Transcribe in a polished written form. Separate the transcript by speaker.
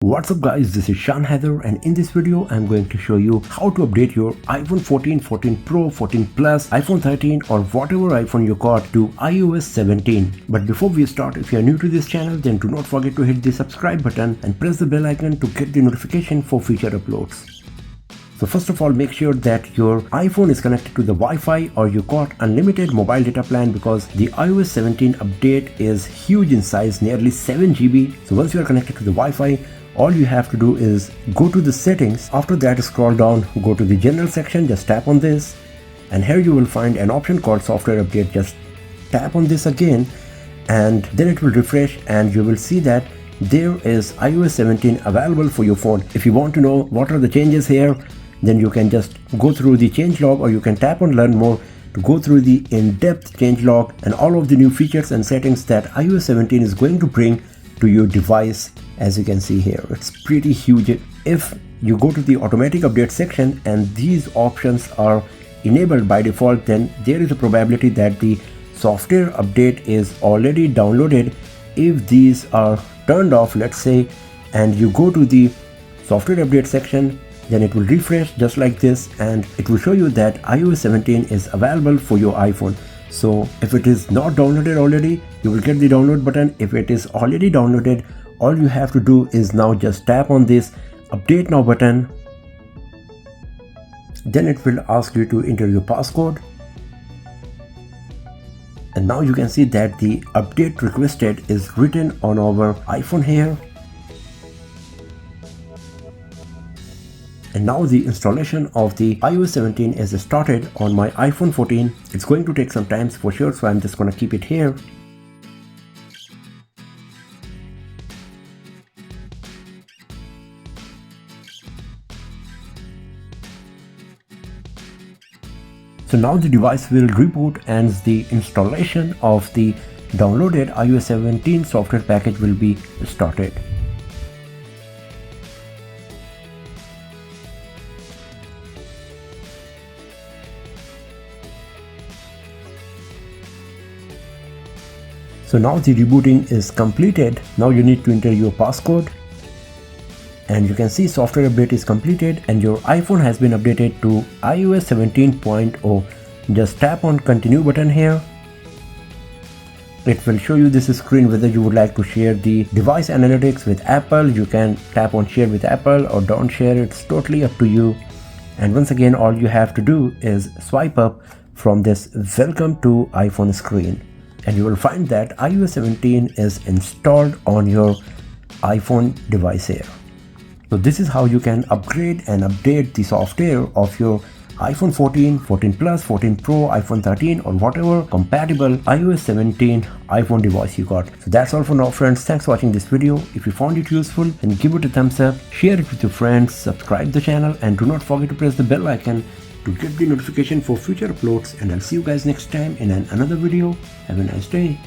Speaker 1: What's up guys, this is Shan Heather, and in this video I'm going to show you how to update your iPhone 14, 14 Pro, 14 Plus, iPhone 13 or whatever iPhone you got to iOS 17. But before we start, if you are new to this channel, then do not forget to hit the subscribe button and press the bell icon to get the notification for future uploads. So first of all, make sure that your iPhone is connected to the Wi-Fi or you got unlimited mobile data plan, because the iOS 17 update is huge in size, nearly 7 GB. So once you are connected to the Wi-Fi, all you have to do is go to the settings. After that, scroll down, go to the general section, just tap on this, and here you will find an option called software update. Just tap on this again and then it will refresh and you will see that there is iOS 17 available for your phone. If you want to know what are the changes here, then you can just go through the changelog, or you can tap on learn more to go through the in-depth changelog and all of the new features and settings that iOS 17 is going to bring to your device. As you can see here, it's pretty huge. If you go to the automatic update section and these options are enabled by default, then there is a probability that the software update is already downloaded. If these are turned off, let's say, and you go to the software update section, then it will refresh just like this and it will show you that iOS 17 is available for your iPhone. So if it is not downloaded already, you will get the download button. If it is already downloaded, all you have to do is now just tap on this update now button. Then it will ask you to enter your passcode. And now you can see that the update requested is written on our iPhone here. And now the installation of the iOS 17 is started on my iPhone 14. It's going to take some time for sure, so I'm just going to keep it here. So now the device will reboot and the installation of the downloaded iOS 17 software package will be started. So now the rebooting is completed. Now you need to enter your passcode. And you can see software update is completed and your iPhone has been updated to iOS 17.0. Just tap on continue button here. It will show you this screen whether you would like to share the device analytics with Apple. You can tap on share with Apple or don't share. It's totally up to you. And once again, all you have to do is swipe up from this welcome to iPhone screen. And you will find that iOS 17 is installed on your iPhone device here. So this is how you can upgrade and update the software of your iPhone 14, 14 Plus, 14 Pro, iPhone 13 or whatever compatible iOS 17 iPhone device you got. So that's all for now friends. Thanks for watching this video. If you found it useful, then give it a thumbs up, share it with your friends, subscribe the channel and do not forget to press the bell icon to get the notification for future uploads. And I'll see you guys next time in another video. Have a nice day.